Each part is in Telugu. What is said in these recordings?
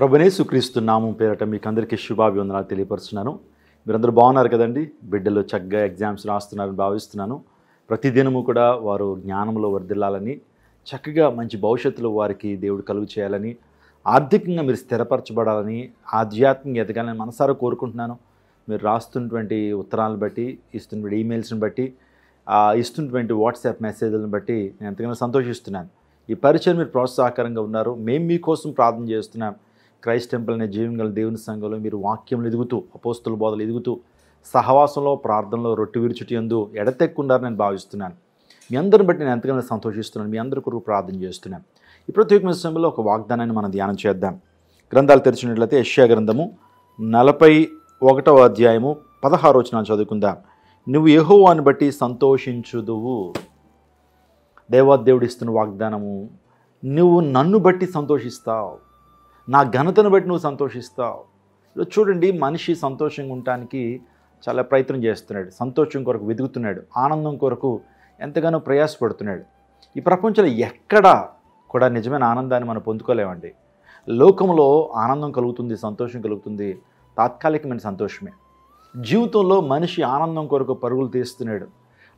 ప్రభునేసుక్రీస్తు నామం పేరట మీకు అందరికీ శుభాభివందనాలు తెలియపరుస్తున్నాను. మీరందరూ బాగున్నారు కదండి. బిడ్డలు చక్కగా ఎగ్జామ్స్ రాస్తున్నారని భావిస్తున్నాను. ప్రతిదినము కూడా వారు జ్ఞానంలో వర్ధిల్లాలని, చక్కగా మంచి భవిష్యత్తులో వారికి దేవుడు కలుగు చేయాలని, ఆర్థికంగా మీరు స్థిరపరచబడాలని, ఆధ్యాత్మిక ఎదగాలని మనసారా కోరుకుంటున్నాను. మీరు రాస్తున్నటువంటి ఉత్తరాలను బట్టి, ఇస్తున్నటువంటి ఈమెయిల్స్ని బట్టి, ఇస్తున్నటువంటి వాట్సాప్ మెసేజ్లను బట్టి నేను ఎంతగానో సంతోషిస్తున్నాను. ఈ పరిచయం మీరు ప్రోత్సాహకరంగా ఉన్నారు. మేము మీకోసం ప్రార్థన చేస్తున్నాం. క్రైస్ట్ టెంపుల్ అనే జీవంగల దేవుని సంఘంలో మీరు వాక్యంలో ఎదుగుతూ, అపోస్తుల బోధలు ఎదుగుతూ, సహవాసంలో, ప్రార్థనలో, రొట్టె విరుచుటి యందు ఎడతెక్కుండారని నేను భావిస్తున్నాను. మీ అందరిని బట్టి నేను ఎంతగానో సంతోషిస్తున్నాను. మీ అందరి కొరకు ప్రార్థన చేస్తున్నాను. ఈ ప్రత్యేకమైన సమయంలో ఒక వాగ్దానాన్ని మనం ధ్యానం చేద్దాం. గ్రంథాలు తెరిచినట్లయితే యెషయా గ్రంథము 41వ అధ్యాయము 16వ వచనం చదువుకుందాం. నువ్వు యెహోవాను బట్టి సంతోషించుదువు. దేవాదేవుడు ఇస్తున్న వాగ్దానము, నువ్వు నన్ను బట్టి సంతోషిస్తావు, నా ఘనతను బట్టి నువ్వు సంతోషిస్తావు. చూడండి, మనిషి సంతోషంగా ఉండటానికి చాలా ప్రయత్నం చేస్తున్నాడు. సంతోషం కొరకు వెతుకుతున్నాడు. ఆనందం కొరకు ఎంతగానో ప్రయాసపడుతున్నాడు. ఈ ప్రపంచంలో ఎక్కడా కూడా నిజమైన ఆనందాన్ని మనం పొందుకోలేమండి. లోకంలో ఆనందం కలుగుతుంది, సంతోషం కలుగుతుంది, తాత్కాలికమైన సంతోషమే. జీవితంలో మనిషి ఆనందం కొరకు పరుగులు తీస్తున్నాడు.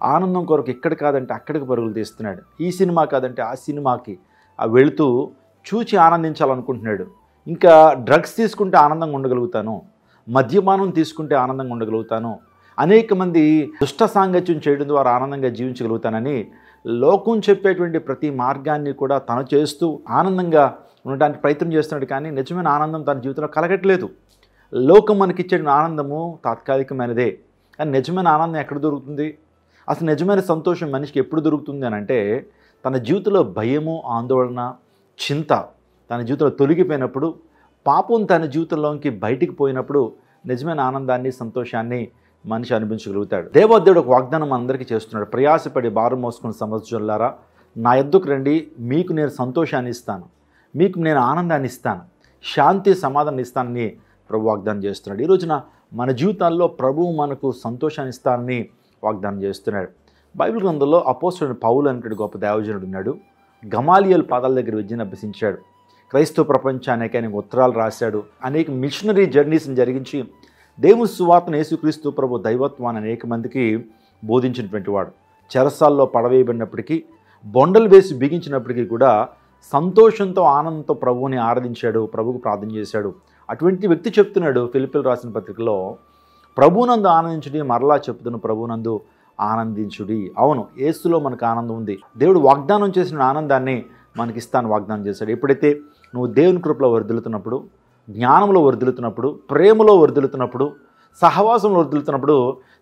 ఆనందం కొరకు ఇక్కడ కాదంటే అక్కడికి పరుగులు తీస్తున్నాడు. ఈ సినిమా కాదంటే ఆ సినిమాకి వెళుతూ చూచి ఆనందించాలనుకుంటున్నాడు. ఇంకా డ్రగ్స్ తీసుకుంటే ఆనందంగా ఉండగలుగుతాను, మద్యపానం తీసుకుంటే ఆనందంగా ఉండగలుగుతాను, అనేక మంది దుష్ట సాంగత్యం చేయడం ద్వారా ఆనందంగా జీవించగలుగుతానని లోకం చెప్పేటువంటి ప్రతి మార్గాన్ని కూడా తను చేస్తూ ఆనందంగా ఉండడానికి ప్రయత్నం చేస్తున్నాడు. కానీ నిజమైన ఆనందం తన జీవితంలో కలగట్లేదు. లోకం మనకిచ్చే ఆనందము తాత్కాలికమైనదే. కానీ నిజమైన ఆనందం ఎక్కడ దొరుకుతుంది? అసలు నిజమైన సంతోషం మనిషికి ఎప్పుడు దొరుకుతుంది అని అంటే, తన జీవితంలో భయము, ఆందోళన, చింత తన జీవితంలో తొలగిపోయినప్పుడు, పాపం తన జీవితంలోకి బయటికి పోయినప్పుడు నిజమైన ఆనందాన్ని, సంతోషాన్ని మనిషి అనిపించగలుగుతాడు. దేవాదేవుడు ఒక వాగ్దానం మనందరికీ చేస్తున్నాడు. ప్రయాసపడి భారం మోసుకున్న సమస్యలారా నా యొద్దకు రండి, మీకు నేను సంతోషాన్ని ఇస్తాను, మీకు నేను ఆనందాన్ని ఇస్తాను, శాంతి సమాధానం ఇస్తానని ప్రభు వాగ్దానం చేస్తున్నాడు. ఈ రోజున మన జీవితాల్లో ప్రభువు మనకు సంతోషాన్ని ఇస్తానని వాగ్దానం చేస్తున్నాడు. బైబిల్ గ్రంథంలో అపోస్తలుడైన పౌలు అనేటువంటి గొప్ప దైవజనుడు ఉన్నాడు. గమాలియల్ పాదాల దగ్గర విద్యను అభ్యసించాడు. క్రైస్తవ ప్రపంచానికి ఆయనకు ఉత్తరాలు రాశాడు. అనేక మిషనరీ జర్నీస్ని జరిగించి దేవుని సువార్తను, యేసుక్రీస్తు ప్రభు దైవత్వాన్ని అనేక మందికి బోధించినటువంటి వాడు. చెరసాల్లో పడవేయబడినప్పటికీ, బొండలు వేసి బిగించినప్పటికీ కూడా సంతోషంతో, ఆనందంతో ప్రభువుని ఆరాధించాడు, ప్రభువుకు ప్రార్థన చేశాడు. అటువంటి వ్యక్తి చెప్తున్నాడు ఫిలిప్పీయులకు రాసిన పత్రికలో, ప్రభువునందు ఆనందించుడి, మరలా చెప్తున్న ప్రభువునందు ఆనందించుడి. అవును, యేసులో మనకు ఆనందం ఉంది. దేవుడు వాగ్దానం చేసిన ఆనందాన్ని మనకిస్తాను వాగ్దానం చేశాడు. ఎప్పుడైతే నువ్వు దేవుని కృపలో వర్ధిల్లుతున్నప్పుడు, జ్ఞానంలో వర్ధిల్లుతున్నప్పుడు, ప్రేమలో వర్ధిల్లుతున్నప్పుడు, సహవాసంలో వర్ధిల్లుతున్నప్పుడు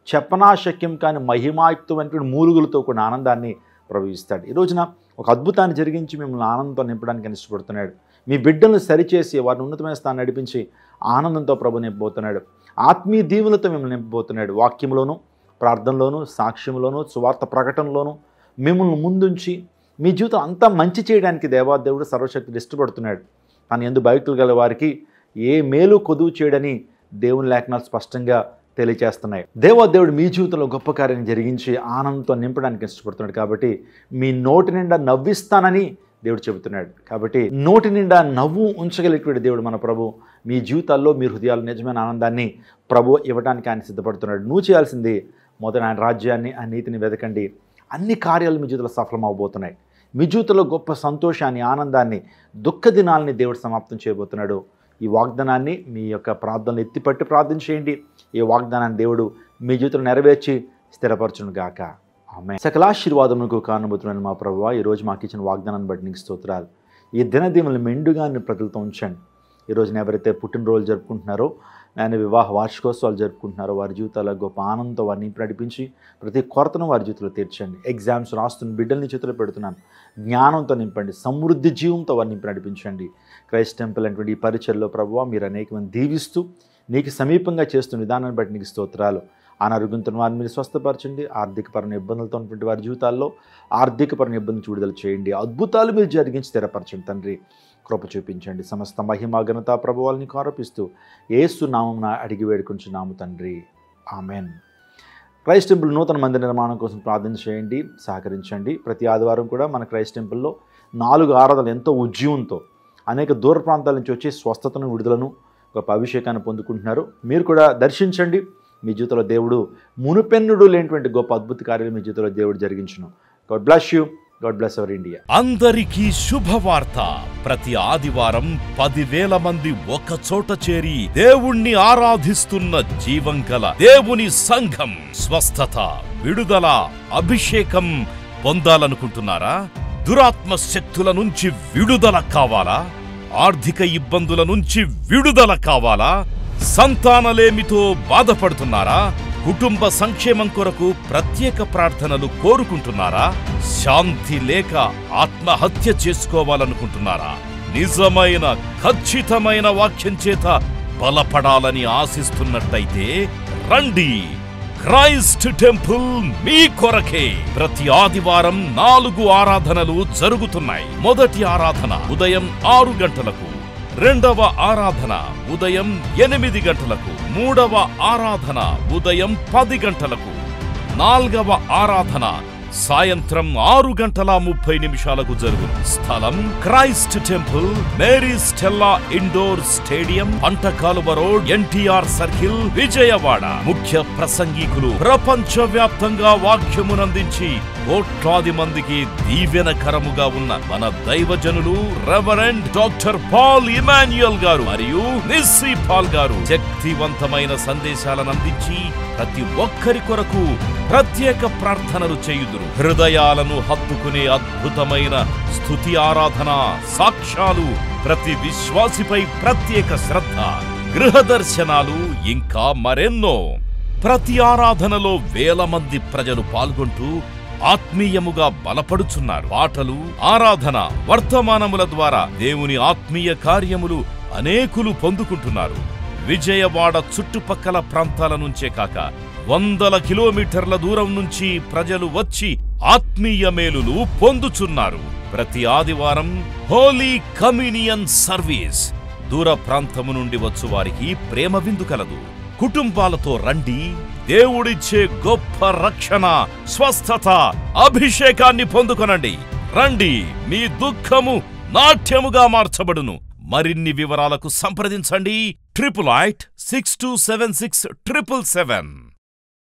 చెప్పనాశక్యం కాని మహిమాయుక్తమైనటువంటి మూలుగులతో కూడిన ఆనందాన్ని ప్రవహిస్తాడు. ఈ రోజున ఒక అద్భుతాన్ని జరిగించి మిమ్మల్ని ఆనందంతో నింపడానికి ఇష్టపడుతున్నాడు. మీ బిడ్డలను సరిచేసి వారిని ఉన్నతమైన స్థానం నడిపించి ఆనందంతో ప్రభు నింపబోతున్నాడు. ఆత్మీయ దీవులతో మిమ్మల్ని నింపబోతున్నాడు. వాక్యంలోను, ప్రార్థనలోను, సాక్ష్యంలోను, సువార్త ప్రకటనలోను మిమ్మల్ని ముందుంచి మీ జీవితం అంతా మంచి చేయడానికి దేవాదేవుడు సర్వశక్తుడు ఇష్టపడుతున్నాడు. తను యందు భక్తులు గల వారికి ఏ మేలు కొదువు చేయడని దేవుని లేఖనాలు స్పష్టంగా తెలియచేస్తున్నాయి. దేవాదేవుడు మీ జీవితంలో గొప్ప కార్యాన్ని జరిగించి ఆనందంతో నింపడానికి ఇష్టపడుతున్నాడు. కాబట్టి మీ నోటి నిండా నవ్విస్తానని దేవుడు చెబుతున్నాడు. కాబట్టి నోటి నిండా నవ్వు ఉంచగలిగేటువంటి దేవుడు మన ప్రభు. మీ జీవితాల్లో, మీ హృదయాల్లో నిజమైన ఆనందాన్ని ప్రభు ఇవ్వడానికి ఆయన సిద్ధపడుతున్నాడు. నువ్వు చేయాల్సింది మొదట ఆయన రాజ్యాన్ని, ఆ నీతిని వెతకండి. అన్ని కార్యాలు మీ జీవితంలో సఫలం అవబోతున్నాయి. మీ జీవితంలో గొప్ప సంతోషాన్ని, ఆనందాన్ని, దుఃఖ దినాల్ని దేవుడు సమాప్తం చేయబోతున్నాడు. ఈ వాగ్దానాన్ని మీ యొక్క ప్రార్థనలు ఎత్తిపట్టి ప్రార్థన చేయండి. ఈ వాగ్దానాన్ని దేవుడు మీ జీవితంలో నెరవేర్చి స్థిరపరచును గాక. ఆమేన్. సకలాశీర్వాదములకు కారణభూతులైన మా ప్రభువా, ఈరోజు మాకు ఇచ్చిన వాగ్దానాన్ని బట్టి నీకు స్తోత్రాలు. ఈ దినదీవులను మెండుగా ప్రజలతో ఉంచండి. ఈరోజున ఎవరైతే పుట్టినరోజు జరుపుకుంటున్నారో, ఆయన వివాహ వార్షికోత్సవాలు జరుపుకుంటున్నారో, వారి జీవితాల్లో గొప్ప ఆనందంతో వారిని నడిపించి ప్రతి కొరతను వారి జీవితంలో తీర్చండి. ఎగ్జామ్స్ రాస్తున్న బిడ్డల్ని చేతుల్లో పెడుతున్నాను. జ్ఞానంతో నింపండి, సమృద్ధి జీవంతో వారిని నడిపించండి. క్రైస్ట్ టెంపుల్ అనేటువంటి ఈ పరిచయలో ప్రభువా, మీరు అనేక మంది దీవిస్తూ నీకు సమీపంగా చేస్తున్న విధానాన్ని బట్టి నీకు స్తోత్రాలు. అనారోగ్యంతో వారిని మీరు స్వస్థపరచండి. ఆర్థికపరమైన ఇబ్బందులతో ఉన్నటువంటి వారి జీవితాల్లో ఆర్థికపరమైన ఇబ్బందులు విడుదల చేయండి. అద్భుతాలు మీరు జరిగించి స్థిరపరచండి తండ్రి. కృప చూపించండి. సమస్త మహిమ ఘనత ప్రభువాల్ని ఆరోపిస్తూ యేసు నామమున అడిగి వేడుకొంచున్నాము తండ్రి. ఆమెన్. క్రైస్ట్ టెంపుల్ నూతన మందిర నిర్మాణం కోసం ప్రార్థన చేయండి, సహకరించండి. ప్రతి ఆదివారం కూడా మన క్రైస్ట్ టెంపుల్లో 4 ఆరాధనలు ఎంతో ఉజ్జీవంతో అనేక దూర ప్రాంతాల నుంచి వచ్చి స్వస్థతను, విడుదలను, గొప్ప అభిషేకాన్ని పొందుకుంటున్నారు. మీరు కూడా దర్శించండి. మీ జీవితంలో దేవుడు మునుపెన్నుడు లేనటువంటి గొప్ప అద్భుత కార్యాలు మీ జీవితంలో దేవుడు జరిగించును. God bless you. God bless our India. అందరికీ శుభవార్త. ప్రతి ఆదివారం 10,000 మంది ఒక చోట చేరి దేవుణ్ణి ఆరాధిస్తున్న జీవం గల దేవుని సంఘం. స్వస్థత, విడుదల, అభిషేకం పొందాలనుకుంటున్నారా? దురాత్మ శక్తుల నుంచి విడుదల కావాలా? ఆర్థిక ఇబ్బందుల నుంచి విడుదల కావాలా? సంతానలేమితో బాధపడుతున్నారా? కుటుంబ సంక్షేమం కొరకు ప్రత్యేక ప్రార్థనలు కోరుకుంటున్నారా? శాంతి లేక ఆత్మహత్య చేసుకోవాలనుకుంటున్నారా? నిజమైన ఖచ్చితమైన వాక్యం చేత బలపడాలని ఆశిస్తున్నట్టయితే రండి. క్రైస్ట్ టెంపుల్ మీ కొరకే. ప్రతి ఆదివారం 4 ఆరాధనలు జరుగుతున్నాయి. మొదటి ఆరాధన ఉదయం 6 గంటలకు, రెండవ ఆరాధన ఉదయం 8 గంటలకు, మూడవ ఆరాధన ఉదయం 10 గంటలకు, నాల్గవ ఆరాధన సాయంత్రం 6:30 జరుగును. స్థలం Christ temple, Mary Stella indoor stadium, Pantakaluva road, NTR circle, Vijayawada. ముఖ్య ప్రసంగికులు ప్రపంచ వ్యాప్తంగా వాక్యమునందించి కోట్లాది మందికి దీవెనకరముగా ఉన్న మన దైవజనులు రెవరెండ్ డాక్టర్ పాల్ ఇమాన్యుయల్ గారు మరియు నిస్సీ పాల్ గారు శక్తివంతమైన సందేశాలను అందించి ప్రతి ఒక్కరి కొరకు ప్రత్యేక ప్రార్థనలు చేయుదురు. హృదయాలను హత్తుకునే అద్భుతమైన స్తుతి ఆరాధన సాక్ష్యాలు, ప్రతి విశ్వాసిపై ప్రత్యేక శ్రద్ధ, గృహ దర్శనాలు, ఇంకా మరెన్నో. ప్రతి ఆరాధనలో 1000 మంది ప్రజలు పాల్గొంటూ ఆత్మీయముగా బలపడుచున్నారు. పాటలు, ఆరాధన, వర్తమానముల ద్వారా దేవుని ఆత్మీయ కార్యములు అనేకులు పొందుకుంటున్నారు. విజయవాడ చుట్టుపక్కల ప్రాంతాల నుంచే కాక 100 కిలోమీటర్ల దూరం నుంచి ప్రజలు వచ్చి ఆత్మీయ మేలులు పొందుచున్నారు. ప్రతి ఆదివారం హోలీ కమ్యూనియన్ సర్వీస్. దూర ప్రాంతము నుండి వచ్చు వారికి ప్రేమ విందు కలదు. కుటుంబాలతో రండి. దేవుడిచ్చే గొప్ప రక్షణ, స్వస్థత, అభిషేకాన్ని పొందుకొనండి. రండి, మీ దుఃఖము నాట్యముగా మార్చబడును. మరిన్ని వివరాలకు సంప్రదించండి 88 6276 777.